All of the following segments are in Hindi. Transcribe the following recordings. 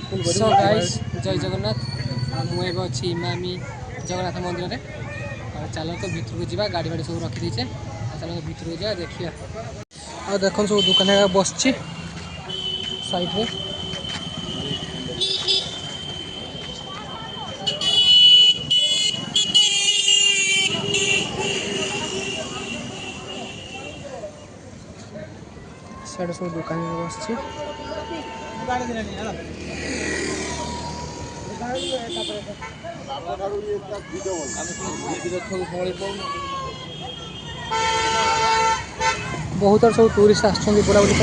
सो गाइस जय जगन्नाथ मुझे अच्छी इमामी जगन्नाथ मंदिर में चल तो भितर को जा गाड़ी बाड़ी सब रखीदे चल भितर को जा देखिए आ देख सब दुकान बस साइड में साइड सब दुकान बस बहुत सब टूरिस्ट आसुँच बुलाबुली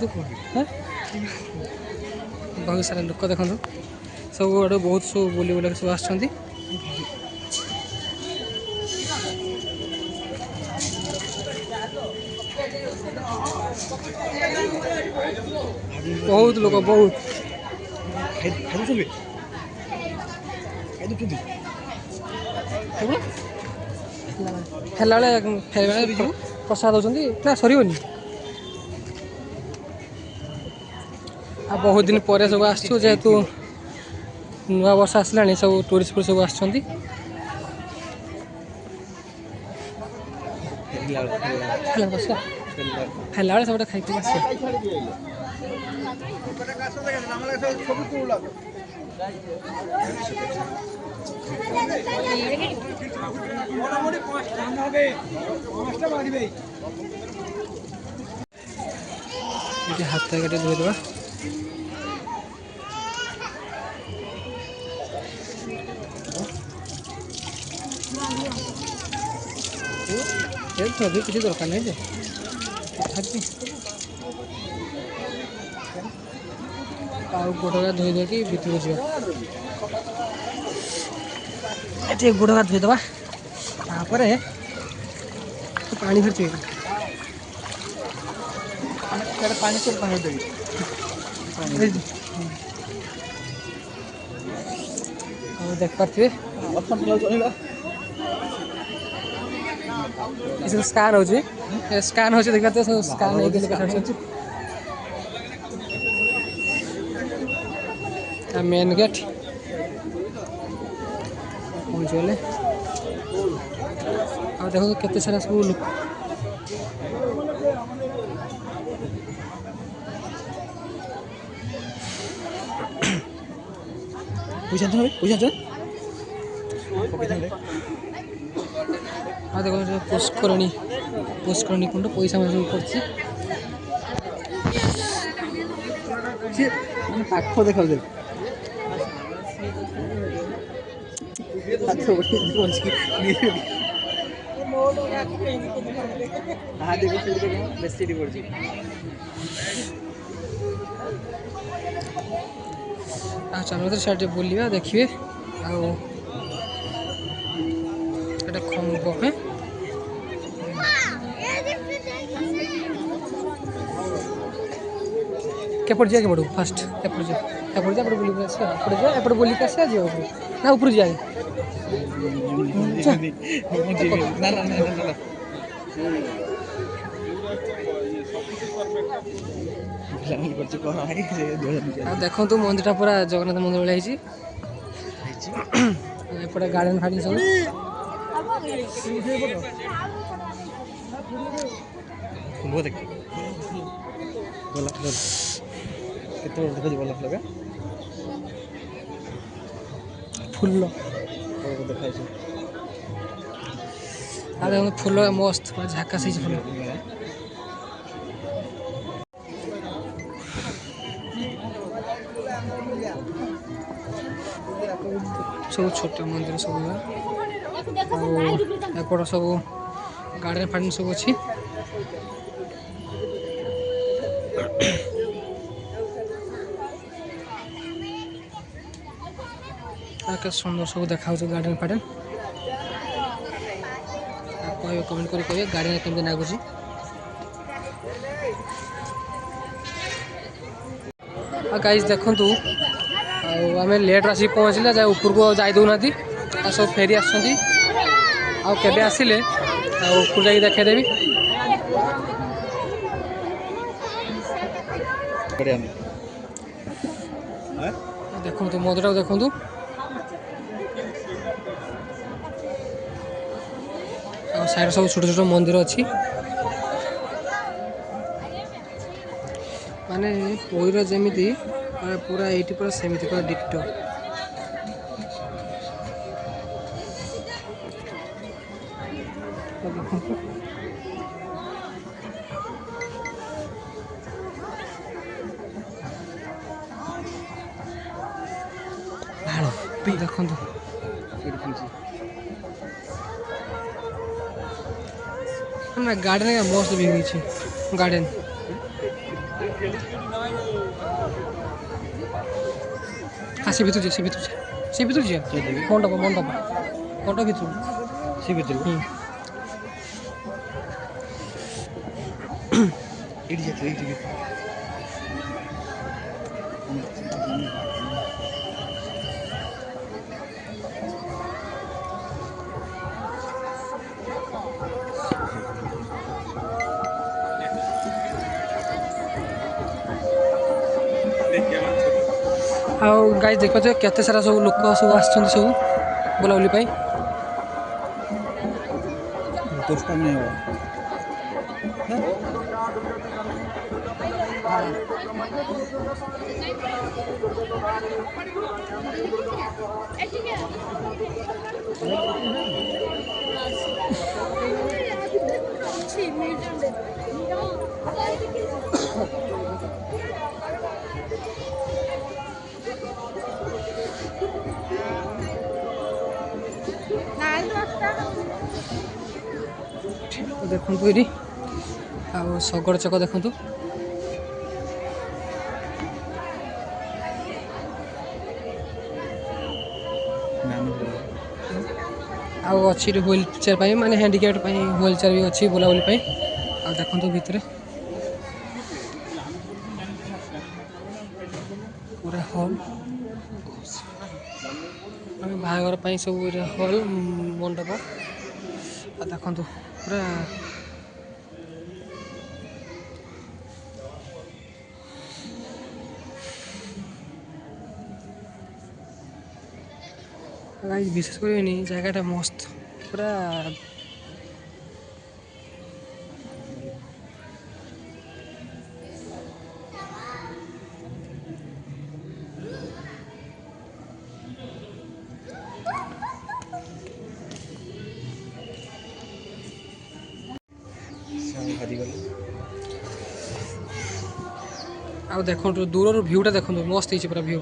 देखु बहुत सारा लोक देखु सब आड़े बहुत सब बुली बुला सब आस बहुत लोक बहुत फेरला फेर प्रसाद होती ना सरनी आ बहुत दिन पर सब आसु जेहेतु नुआ वर्ष आसला सब टूरिस्ट सब आसुँच फेरला सब खाई हाथ गाड़ी धोईदे अभी किसी दरकार नहीं जे गोड़ा धोई देकी भितर जा गोड़ा धोईदे पानी भर चाहिए पानी सब पानी देवी देख पारे स्कान हो स्कान हो देखा तो स्कान मेन गेट पहुँचगले आ देखो केते सारा सब लोग हाँ देखो पुष्करणी पुष्करणी कुंड पैसा सब पाख देखा चलो तो साइड बुलवा देखिए खम्ब है केपट जाके पड़ो फास्ट एपट जा बुलिक एपट बुलिक आस ना ऊपर जाए देखो तो मंदिर पूरा जगन्नाथ मंदिर भाई एपटे गार्डन फार्डन सब फुल फुल मस्त झाकास फुल सब छोटा मंदिर सब एपट सब गार्डन फार्डन सब अच्छी के सुंदर सब देखा गार्डन फार्डन कह कमेंट कर कहे गार्डन केमती लगुच गाइस देखु आम लेट आस पहुँचले जा ऊपर को जाई दौना सब फेरी आसते आसिले ऊपर जा देखेदेवी देखु मंदिर देखु साइड सब छोट छोट मंदिर अच्छी माने पुरीर जमीती पूरा एटी पूरा सेमती पूरा डिटो देखो ना गार्डन का मस्त भी हुई गार्डन हाँ से भीतर से मंडप मंडप मंडप भीतर से भीतर गाइस देख पाते केते सारा सब लोक सब आछन सब बुलाबुली पाई देखु ये शगड़ चक देखु अच्छी व्हील चेयर माने हैंडिकैप्ड व्हील चेयर भी अच्छी बुलाबुली देखु भितर पूरा हॉल बाहागर सब हॉल मंडप देखु पूरा विशेष कर जगह मस्त पूरा आ देखो दूर भ्यूटा देखो मस्त है पूरा भ्यू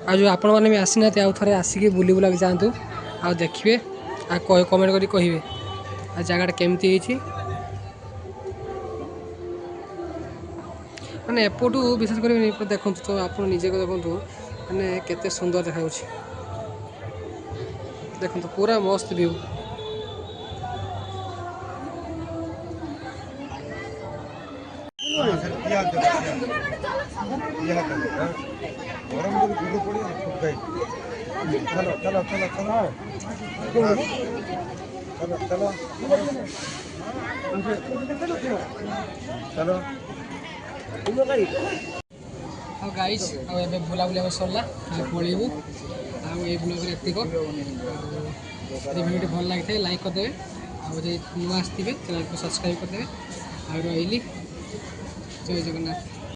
आज जो आपण मैंने भी आसी ना आउ थे आसिक बुली बुला जातु आ देखिए आ कमेंट करी कहे आ जगह केमती माने एपटू विशेष कर देखो तो आप निजे देखो माने केते सुंदर देखा देखो पूरा मस्त व्यू चलो गाइस बुला बुला सरला पलू आई ब्लॉग एतिक भिडियो भल लगी लाइक करदे आउ नुआ आसते चैनल को सब्सक्राइब करदे आ रही जय जगन्नाथ।